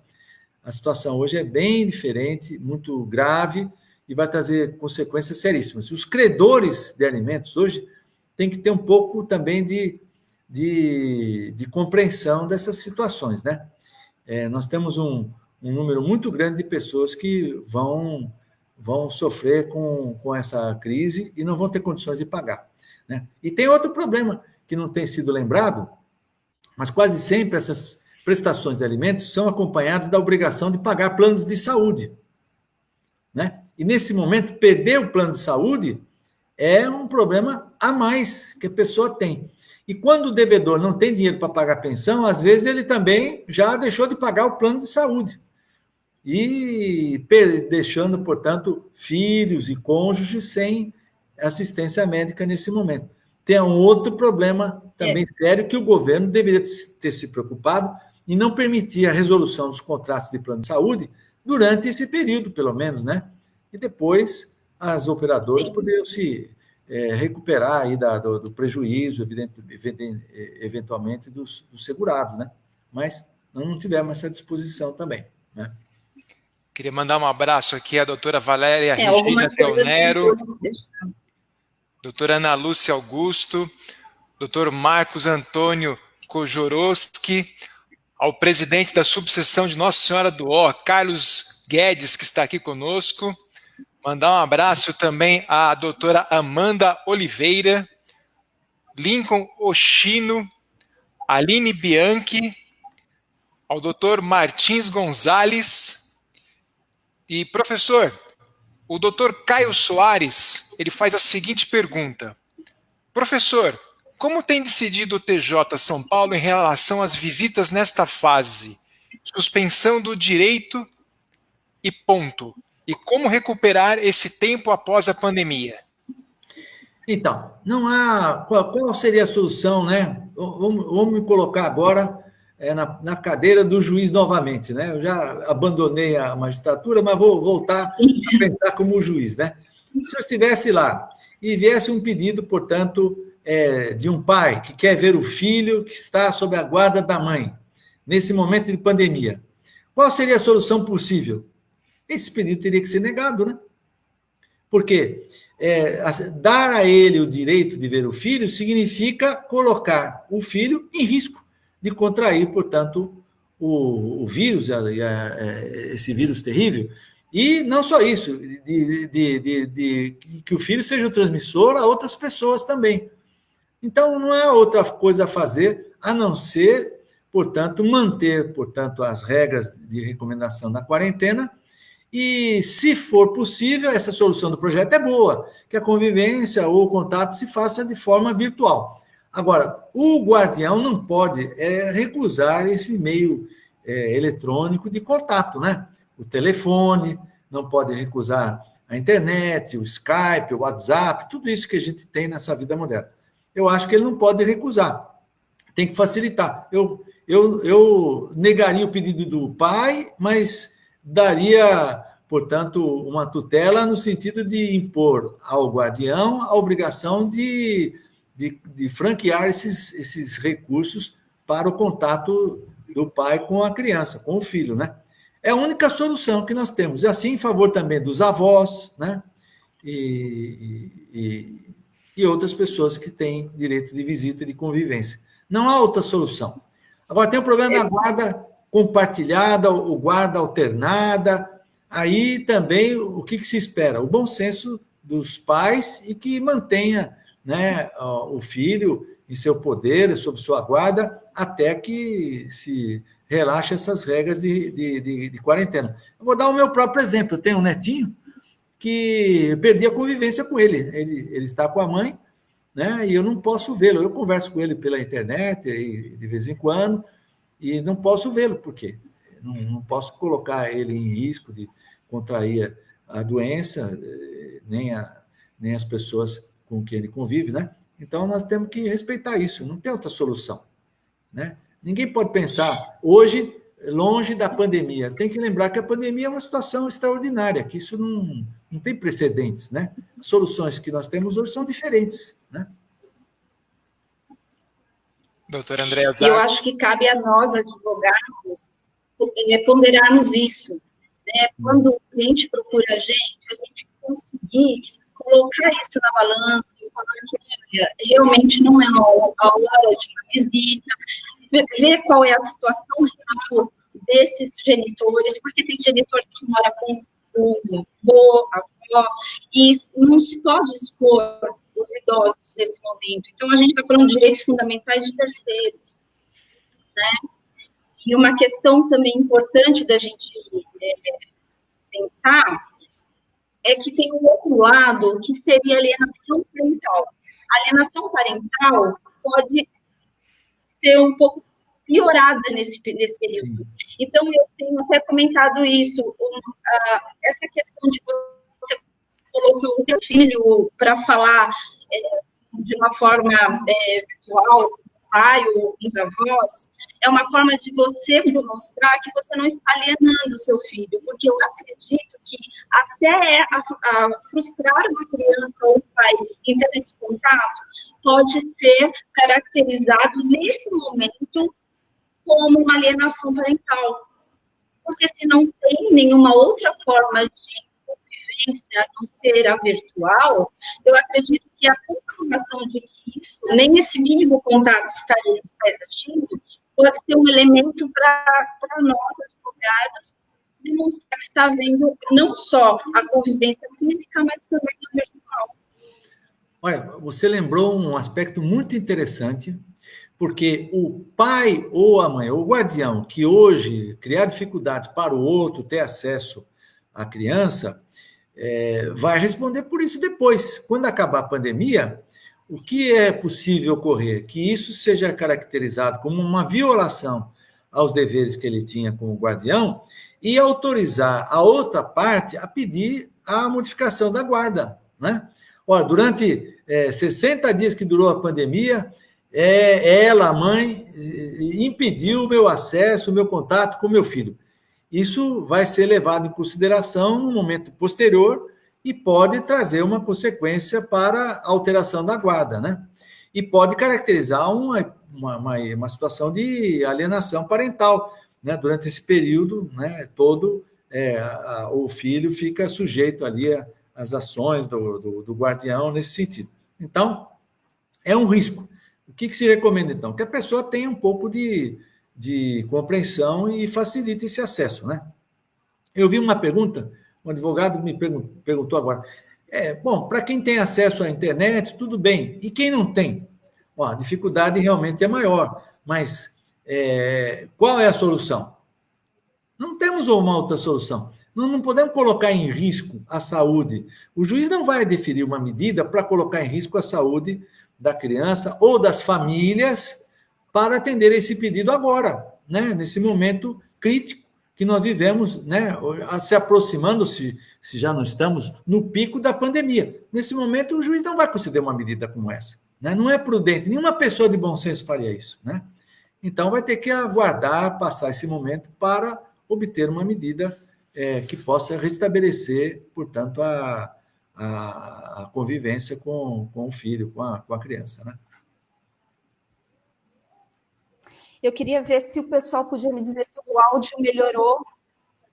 Speaker 2: A situação hoje é bem diferente, muito grave, e vai trazer consequências seríssimas. Os credores de alimentos hoje têm que ter um pouco também de compreensão dessas situações, né? Nós temos um número muito grande de pessoas que vão sofrer com essa crise e não vão ter condições de pagar, né? E tem outro problema que não tem sido lembrado, mas quase sempre essas prestações de alimentos são acompanhadas da obrigação de pagar planos de saúde, né? E nesse momento, perder o plano de saúde é um problema a mais que a pessoa tem. E quando o devedor não tem dinheiro para pagar a pensão, às vezes ele também já deixou de pagar o plano de saúde. E deixando, portanto, filhos e cônjuges sem assistência médica nesse momento. Tem um outro problema também sério que o governo deveria ter se preocupado em não permitir a resolução dos contratos de plano de saúde durante esse período, pelo menos, né? E depois as operadoras poderiam se recuperar aí do prejuízo, eventualmente, dos segurados, né? Mas nós não tivemos essa disposição também, né?
Speaker 1: Queria mandar um abraço aqui à doutora Valéria Regina Teonero, doutora Ana Lúcia Augusto, doutor Marcos Antônio Kojorowski, ao presidente da subseção de Nossa Senhora do Ó, Carlos Guedes, que está aqui conosco. Mandar um abraço também à doutora Amanda Oliveira, Lincoln Oshino, Aline Bianchi, ao doutor Martins Gonzalez. E, professor, o doutor Caio Soares, ele faz a seguinte pergunta. Professor, como tem decidido o TJ São Paulo em relação às visitas nesta fase? Suspensão do direito e ponto. E como recuperar esse tempo após a pandemia?
Speaker 2: Então, não há... Qual seria a solução, né? Vamos me colocar agora na cadeira do juiz novamente, né? Eu já abandonei a magistratura, mas vou voltar a pensar como juiz, né? Se eu estivesse lá e viesse um pedido, portanto, de um pai que quer ver o filho que está sob a guarda da mãe, nesse momento de pandemia, qual seria a solução possível? Esse pedido teria que ser negado, né? Porque dar a ele o direito de ver o filho significa colocar o filho em risco de contrair, portanto, o vírus, esse vírus terrível. E não só isso, que o filho seja o transmissor a outras pessoas também. Então, não há outra coisa a fazer a não ser, portanto, manter, portanto, as regras de recomendação da quarentena. E, se for possível, essa solução do projeto é boa, que a convivência ou o contato se faça de forma virtual. Agora, o guardião não pode recusar esse meio eletrônico de contato, né? O telefone, não pode recusar a internet, o Skype, o WhatsApp, tudo isso que a gente tem nessa vida moderna. Eu acho que ele não pode recusar, tem que facilitar. Eu negaria o pedido do pai, mas daria, portanto, uma tutela no sentido de impor ao guardião a obrigação de franquear esses recursos para o contato do pai com a criança, com o filho, né? É a única solução que nós temos. E assim, em favor também dos avós, né? E e outras pessoas que têm direito de visita e de convivência. Não há outra solução. Agora, tem o problema da guarda compartilhada, ou guarda alternada. Aí também, o que se espera? O bom senso dos pais e que mantenha, né, o filho em seu poder, sob sua guarda, até que se relaxe essas regras de quarentena. Eu vou dar o meu próprio exemplo. Eu tenho um netinho que eu perdi a convivência com ele. Ele está com a mãe, né, e eu não posso vê-lo. Eu converso com ele pela internet, de vez em quando, e não posso vê-lo. Por quê? Não posso colocar ele em risco de contrair a doença, nem as pessoas com quem ele convive, né? Então, nós temos que respeitar isso, não tem outra solução, né? Ninguém pode pensar, hoje, longe da pandemia. Tem que lembrar que a pandemia é uma situação extraordinária, que isso não tem precedentes, né? As soluções que nós temos hoje são diferentes, né?
Speaker 1: Doutora Andréa
Speaker 3: E eu
Speaker 1: Zago.
Speaker 3: acho que cabe a nós, advogados, ponderarmos isso, né? Quando o cliente procura a gente conseguir colocar isso na balança e falar que realmente não é a hora de uma visita, ver qual é a situação real desses genitores, porque tem genitor que mora com o avô, a avó, e não se pode expor os idosos nesse momento. Então, a gente está falando de direitos fundamentais de terceiros, né? E uma questão também importante da gente pensar é que tem um outro lado, que seria a alienação parental. A alienação parental pode ser um pouco piorada nesse período. Sim. Então, eu tenho até comentado isso, essa questão de você colocar o seu filho para falar de uma forma virtual, pai ou os avós, é uma forma de você demonstrar que você não está alienando o seu filho, porque eu acredito que até a frustrar uma criança ou um pai em ter esse contato pode ser caracterizado nesse momento como uma alienação parental, porque se não tem nenhuma outra forma de convivência a não ser a virtual, eu acredito que a comprovação de que isso, nem esse mínimo contato está existindo, pode ser um elemento para nós, advogados, demonstrar que está havendo não só a convivência física, mas também a virtual.
Speaker 2: Olha, você lembrou um aspecto muito interessante, porque o pai ou a mãe, ou o guardião, que hoje criar dificuldades para o outro ter acesso à criança, vai responder por isso depois. Quando acabar a pandemia, o que é possível ocorrer? Que isso seja caracterizado como uma violação aos deveres que ele tinha como guardião e autorizar a outra parte a pedir a modificação da guarda, né? Olha, durante 60 dias que durou a pandemia, ela, a mãe, impediu o meu acesso, o meu contato com o meu filho. Isso vai ser levado em consideração no momento posterior e pode trazer uma consequência para a alteração da guarda, né? E pode caracterizar uma situação de alienação parental, né? Durante esse período, né, todo, o filho fica sujeito ali às ações do guardião nesse sentido. Então, é um risco. O que se recomenda, então? Que a pessoa tenha um pouco de compreensão e facilite esse acesso, né? Eu vi uma pergunta, um advogado me perguntou agora, bom, para quem tem acesso à internet, tudo bem, e quem não tem? A dificuldade realmente é maior, mas qual é a solução? Não temos uma outra solução. Nós não podemos colocar em risco a saúde. O juiz não vai definir uma medida para colocar em risco a saúde da criança ou das famílias para atender esse pedido agora, né? Nesse momento crítico que nós vivemos, né? Se aproximando, se já não estamos no pico da pandemia. Nesse momento, o juiz não vai conceder uma medida como essa, né? Não é prudente, nenhuma pessoa de bom senso faria isso, né? Então, vai ter que aguardar passar esse momento para obter uma medida que possa restabelecer, portanto, a convivência com o filho, com a criança, né?
Speaker 4: Eu queria ver se o pessoal podia me dizer se o áudio melhorou,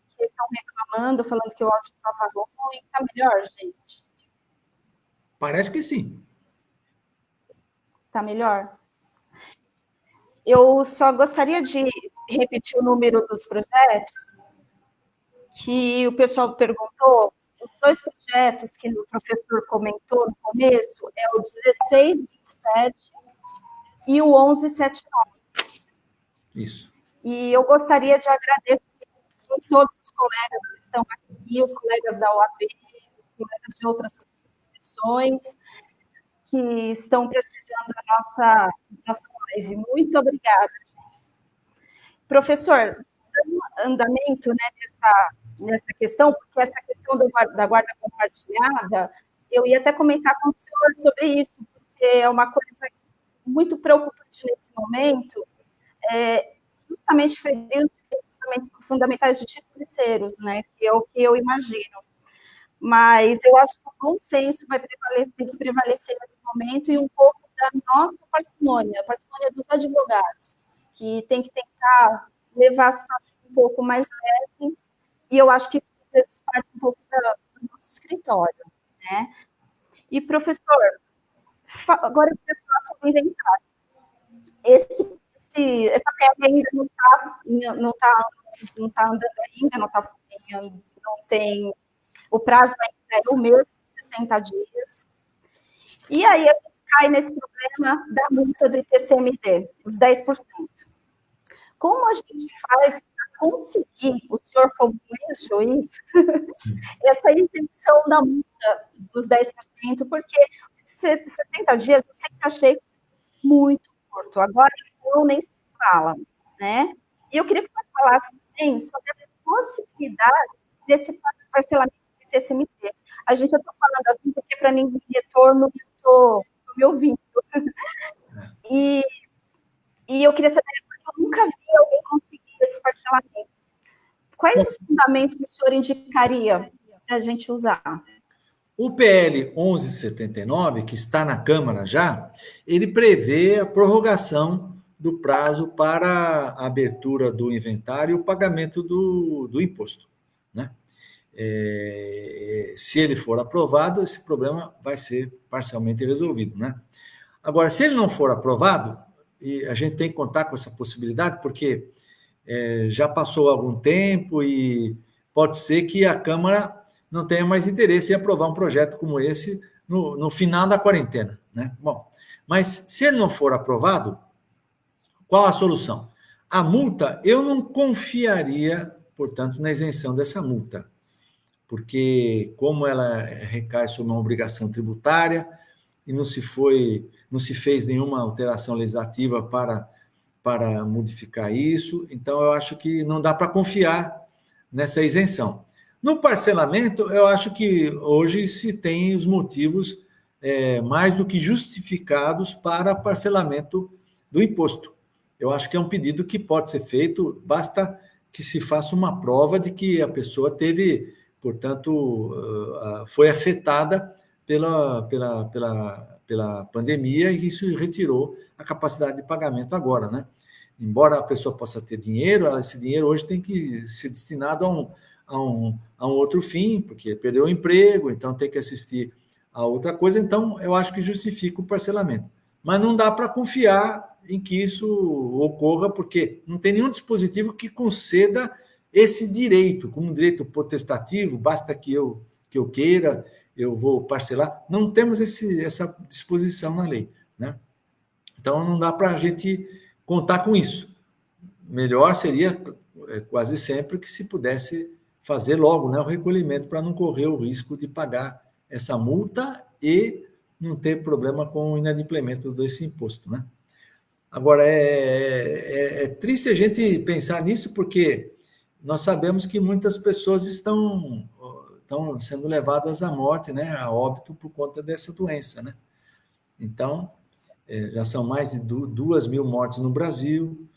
Speaker 4: porque estão reclamando, falando que o áudio estava ruim. Está melhor, gente?
Speaker 2: Parece que sim.
Speaker 4: Tá melhor? Eu só gostaria de repetir o número dos projetos que o pessoal perguntou. Os 2 projetos que o professor comentou no começo é o 1627 e o 1179.
Speaker 2: Isso.
Speaker 4: E eu gostaria de agradecer a todos os colegas que estão aqui, os colegas da OAB, os colegas de outras instituições que estão prestigiando a nossa live. Muito obrigada. Professor, dando andamento, né, nessa questão, porque essa questão da guarda compartilhada, eu ia até comentar com o senhor sobre isso, porque é uma coisa muito preocupante nesse momento, justamente ferir os direitos fundamentais de terceiros, né, que é o que eu imagino. Mas eu acho que o bom senso tem que prevalecer nesse momento e um pouco da nossa parcimônia, a parcimônia dos advogados, que tem que tentar levar a situação um pouco mais leve, e eu acho que isso às vezes parte um pouco do nosso escritório, né? E, professor, agora eu queria falar sobre o inventário. Essa PL ainda não tá andando ainda, não tem... O prazo ainda é o mesmo, 60 dias. E aí a gente cai nesse problema da multa do ITCMD, os 10%. Como a gente faz para conseguir, o senhor como ex-juiz, essa isenção da multa dos 10%, porque 60 dias eu sempre achei muito curto. Agora, então, nem se fala, né? E eu queria que o senhor falasse também sobre a possibilidade desse parcelamento do ITCMD. A gente, eu estou falando assim, porque para mim, retorno, eu estou me ouvindo. E eu queria saber, porque eu nunca vi alguém conseguir esse parcelamento. Quais os fundamentos que o senhor indicaria para a gente usar?
Speaker 2: O PL 1179, que está na Câmara já, ele prevê a prorrogação do prazo para a abertura do inventário e o pagamento do imposto, né? Se ele for aprovado, esse problema vai ser parcialmente resolvido, né? Agora, se ele não for aprovado, e a gente tem que contar com essa possibilidade, porque já passou algum tempo e pode ser que a Câmara não tenha mais interesse em aprovar um projeto como esse no final da quarentena, né? Bom, mas se ele não for aprovado, qual a solução? A multa, eu não confiaria, portanto, na isenção dessa multa, porque como ela recai sobre uma obrigação tributária e não se fez nenhuma alteração legislativa para modificar isso, então eu acho que não dá para confiar nessa isenção. No parcelamento, eu acho que hoje se tem os motivos mais do que justificados para parcelamento do imposto. Eu acho que é um pedido que pode ser feito, basta que se faça uma prova de que a pessoa teve, portanto, foi afetada pela pandemia e isso retirou a capacidade de pagamento agora, né? Embora a pessoa possa ter dinheiro, esse dinheiro hoje tem que ser destinado a um outro fim, porque perdeu o emprego, então tem que assistir a outra coisa, então eu acho que justifica o parcelamento. Mas não dá para confiar em que isso ocorra, porque não tem nenhum dispositivo que conceda esse direito, como um direito potestativo, basta que eu queira, eu vou parcelar. Não temos essa disposição na lei, né? Então, não dá para a gente contar com isso. Melhor seria, quase sempre, que se pudesse fazer logo, né, o recolhimento, para não correr o risco de pagar essa multa e não ter problema com o inadimplemento desse imposto, né? Agora, é triste a gente pensar nisso, porque nós sabemos que muitas pessoas estão sendo levadas à morte, né, a óbito por conta dessa doença, né? Então, já são mais de 2.000 mortes no Brasil,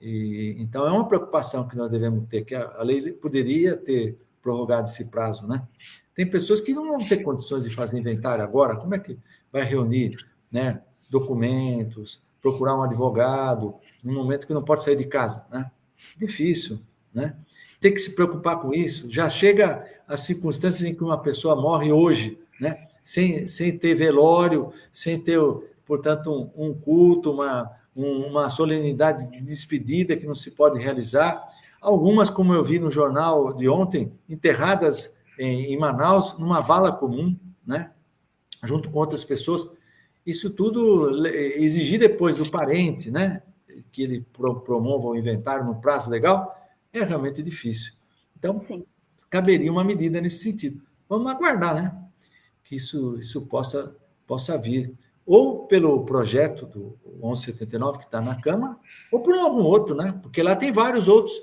Speaker 2: então é uma preocupação que nós devemos ter, que a lei poderia ter prorrogado esse prazo, né? Tem pessoas que não vão ter condições de fazer inventário agora, como é que vai reunir, né, documentos, procurar um advogado, num momento que não pode sair de casa, né? Difícil, né? Tem que se preocupar com isso. Já chega as circunstâncias em que uma pessoa morre hoje, né? Sem ter velório, sem ter portanto, um culto, uma solenidade de despedida que não se pode realizar. Algumas, como eu vi no jornal de ontem, enterradas em Manaus, numa vala comum, né? Junto com outras pessoas. Isso tudo exigir depois do parente, né? Que ele promova o inventário no prazo legal, é realmente difícil. Então, sim, caberia uma medida nesse sentido. Vamos aguardar, né? Que isso possa vir, ou pelo projeto do 1179 que está na Câmara, ou por algum outro, né? Porque lá tem vários outros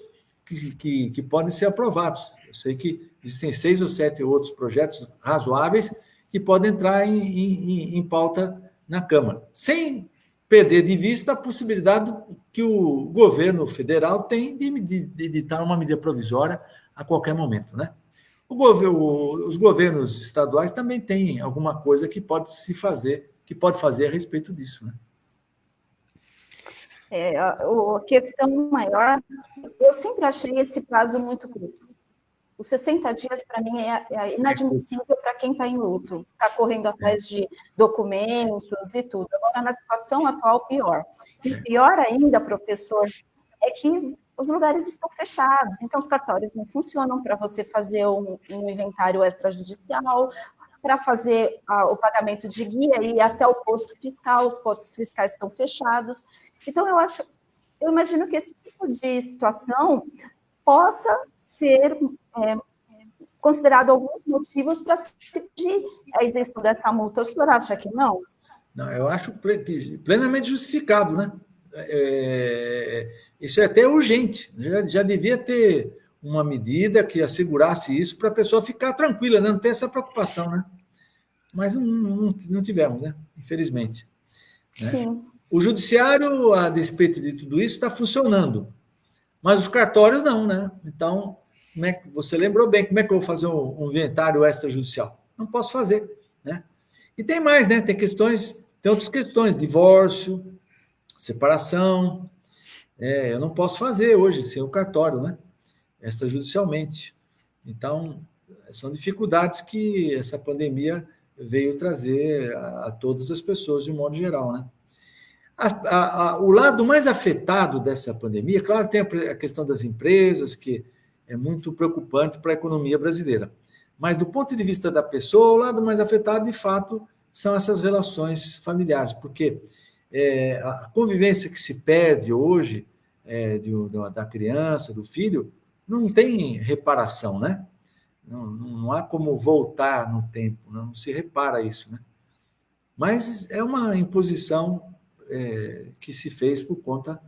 Speaker 2: que podem ser aprovados. Eu sei que existem 6 ou 7 outros projetos razoáveis que podem entrar em pauta na Câmara, sem perder de vista a possibilidade que o governo federal tem de editar uma medida provisória a qualquer momento, né? Os governos estaduais também têm alguma coisa que pode fazer a respeito disso, né?
Speaker 4: A questão maior, eu sempre achei esse prazo muito curto. Os 60 dias, para mim, é inadmissível para quem está em luto, ficar correndo atrás de documentos e tudo. Agora, na situação atual, pior. E pior ainda, professor, é que os lugares estão fechados, então os cartórios não funcionam para você fazer um inventário extrajudicial, para fazer o pagamento de guia e ir até o posto fiscal, os postos fiscais estão fechados. Então, eu imagino que esse tipo de situação possa ser considerado alguns motivos para se pedir a isenção dessa multa. O senhor acha que não?
Speaker 2: Não, eu acho plenamente justificado, né? Isso é até urgente. Já devia ter uma medida que assegurasse isso para a pessoa ficar tranquila, né? Não ter essa preocupação, né? Mas não tivemos, né? Infelizmente.
Speaker 4: Sim.
Speaker 2: Né? O judiciário, a despeito de tudo isso, está funcionando, mas os cartórios não, né? Então, você lembrou bem, como é que eu vou fazer um inventário extrajudicial? Não posso fazer, né? E tem mais, né? Tem outras questões, divórcio, separação. Eu não posso fazer hoje sem o cartório, né? Extrajudicialmente. Então, são dificuldades que essa pandemia veio trazer a todas as pessoas, de um modo geral, né? O lado mais afetado dessa pandemia, claro, tem a questão das empresas, que é muito preocupante para a economia brasileira. Mas, do ponto de vista da pessoa, o lado mais afetado, de fato, são essas relações familiares, porque a convivência que se perde hoje da criança, do filho, não tem reparação, né? Não há como voltar no tempo, não se repara isso, né? Mas é uma imposição que se fez por conta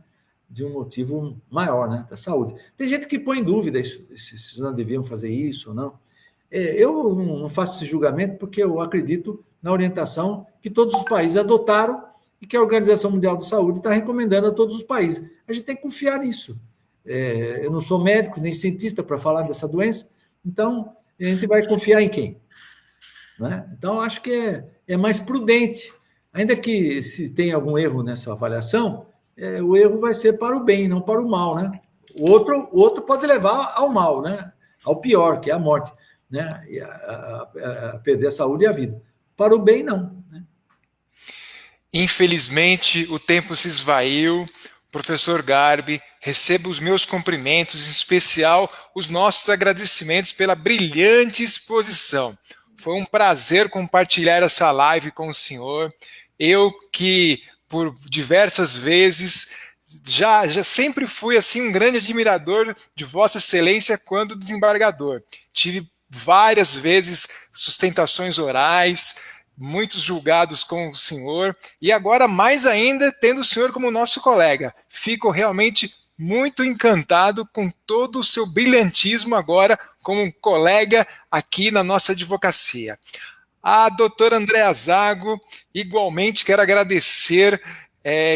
Speaker 2: de um motivo maior, né, da saúde. Tem gente que põe em dúvida se não deviam fazer isso ou não. Eu não faço esse julgamento porque eu acredito na orientação que todos os países adotaram e que a Organização Mundial de Saúde está recomendando a todos os países. A gente tem que confiar nisso. Eu não sou médico nem cientista para falar dessa doença, então a gente vai confiar em quem? Né? Então, acho que é mais prudente. Ainda que se tem algum erro nessa avaliação, o erro vai ser para o bem, não para o mal, né? O outro pode levar ao mal, né? Ao pior, que é a morte, né? E a perder a saúde e a vida. Para o bem, não. Né?
Speaker 1: Infelizmente, o tempo se esvaiu. Professor Garbi, receba os meus cumprimentos, em especial os nossos agradecimentos pela brilhante exposição. Foi um prazer compartilhar essa live com o senhor. Eu que, por diversas vezes, já sempre fui assim um grande admirador de Vossa Excelência quando desembargador. Tive várias vezes sustentações orais, muitos julgados com o senhor, e agora mais ainda tendo o senhor como nosso colega. Fico realmente muito encantado com todo o seu brilhantismo agora como colega aqui na nossa advocacia. A doutora Andréa Zago, igualmente quero agradecer,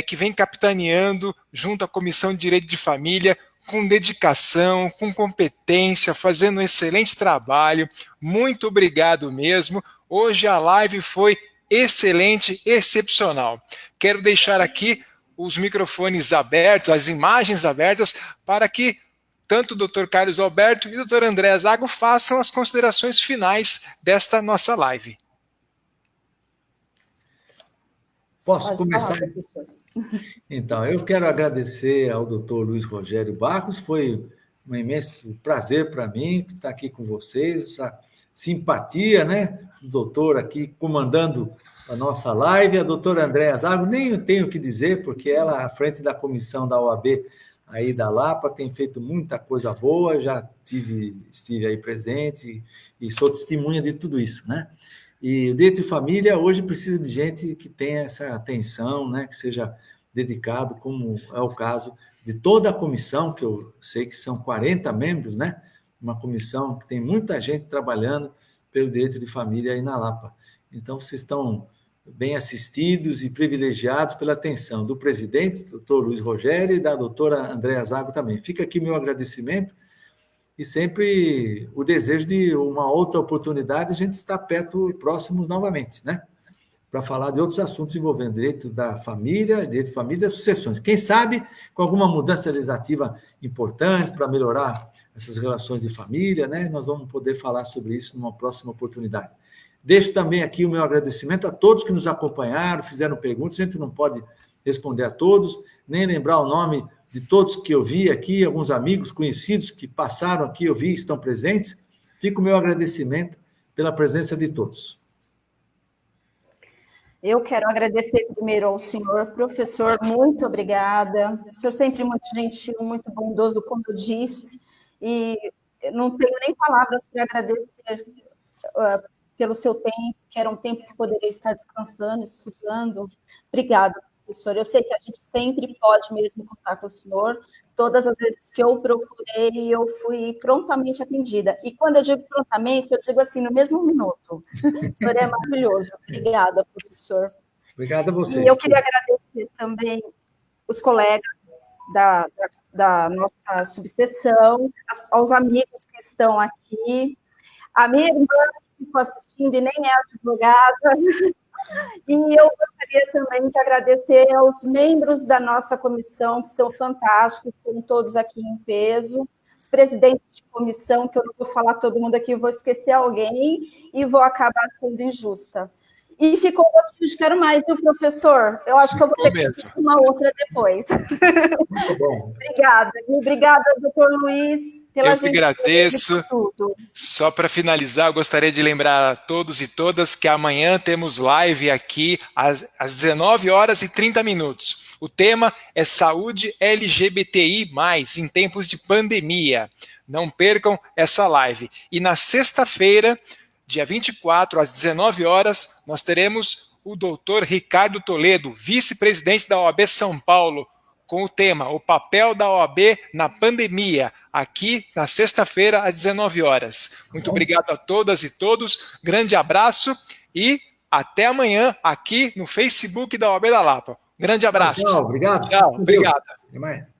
Speaker 1: que vem capitaneando junto à Comissão de Direito de Família, com dedicação, com competência, fazendo um excelente trabalho. Muito obrigado mesmo. Hoje a live foi excelente, excepcional. Quero deixar aqui os microfones abertos, as imagens abertas, para que tanto o Dr. Carlos Alberto e o Dr. Andréa Zago façam as considerações finais desta nossa live.
Speaker 2: Posso
Speaker 4: Pode
Speaker 2: começar?
Speaker 4: falar, professor.
Speaker 2: Então, eu quero agradecer ao doutor Luiz Rogério Barros, foi um imenso prazer para mim estar aqui com vocês, essa simpatia, né, do doutor aqui comandando a nossa live, a doutora Andréa Zago, nem eu tenho o que dizer, porque ela, à frente da comissão da OAB aí da Lapa, tem feito muita coisa boa, já estive aí presente e sou testemunha de tudo isso, né? E o direito de família hoje precisa de gente que tenha essa atenção, né, que seja dedicado, como é o caso de toda a comissão, que eu sei que são 40 membros, né? Uma comissão que tem muita gente trabalhando pelo direito de família aí na Lapa. Então, vocês estão bem assistidos e privilegiados pela atenção do presidente, doutor Luiz Rogério, e da doutora Andréa Zago também. Fica aqui meu agradecimento e sempre o desejo de uma outra oportunidade, a gente estar perto e próximos novamente, né? Para falar de outros assuntos envolvendo direito da família, direito de família e sucessões. Quem sabe, com alguma mudança legislativa importante para melhorar essas relações de família, né? Nós vamos poder falar sobre isso numa próxima oportunidade. Deixo também aqui o meu agradecimento a todos que nos acompanharam, fizeram perguntas, a gente não pode responder a todos, nem lembrar o nome de todos que eu vi aqui, alguns amigos conhecidos que passaram aqui, eu vi, estão presentes. Fica o meu agradecimento pela presença de todos.
Speaker 4: Eu quero agradecer primeiro ao senhor professor, muito obrigada. O senhor sempre muito gentil, muito bondoso, como eu disse, e não tenho nem palavras para agradecer pelo seu tempo, que era um tempo que poderia estar descansando, estudando. Obrigada, professor. Eu sei que a gente sempre pode mesmo contar com o senhor. Todas as vezes que eu procurei, eu fui prontamente atendida. E quando eu digo prontamente, eu digo assim, no mesmo minuto. O senhor é maravilhoso. Obrigada, professor.
Speaker 2: Obrigado a vocês.
Speaker 4: E eu queria agradecer também os colegas da nossa subseção, aos amigos que estão aqui, a minha irmã que ficou assistindo e nem é advogada. E eu gostaria também de agradecer aos membros da nossa comissão, que são fantásticos, estão todos aqui em peso, os presidentes de comissão, que eu não vou falar todo mundo aqui, eu vou esquecer alguém e vou acabar sendo injusta. E ficou um gostinho de quero mais, viu, professor? Eu acho que eu vou ter que fazer uma outra depois.
Speaker 2: Muito bom.
Speaker 4: Obrigada. E obrigada, doutor Luiz, pela
Speaker 1: Eu que agradeço.
Speaker 4: Tudo.
Speaker 1: Só para finalizar, eu gostaria de lembrar a todos e todas que amanhã temos live aqui às 19h30. O tema é saúde LGBTI+, em tempos de pandemia. Não percam essa live. E na sexta-feira, dia 24, às 19h, nós teremos o doutor Ricardo Toledo, vice-presidente da OAB São Paulo, com o tema O papel da OAB na pandemia, aqui na sexta-feira, às 19h. Muito obrigado a todas e todos, grande abraço e até amanhã aqui no Facebook da OAB da Lapa. Grande abraço.
Speaker 2: Tchau, obrigado.
Speaker 1: Tchau, obrigado.
Speaker 2: Até mais.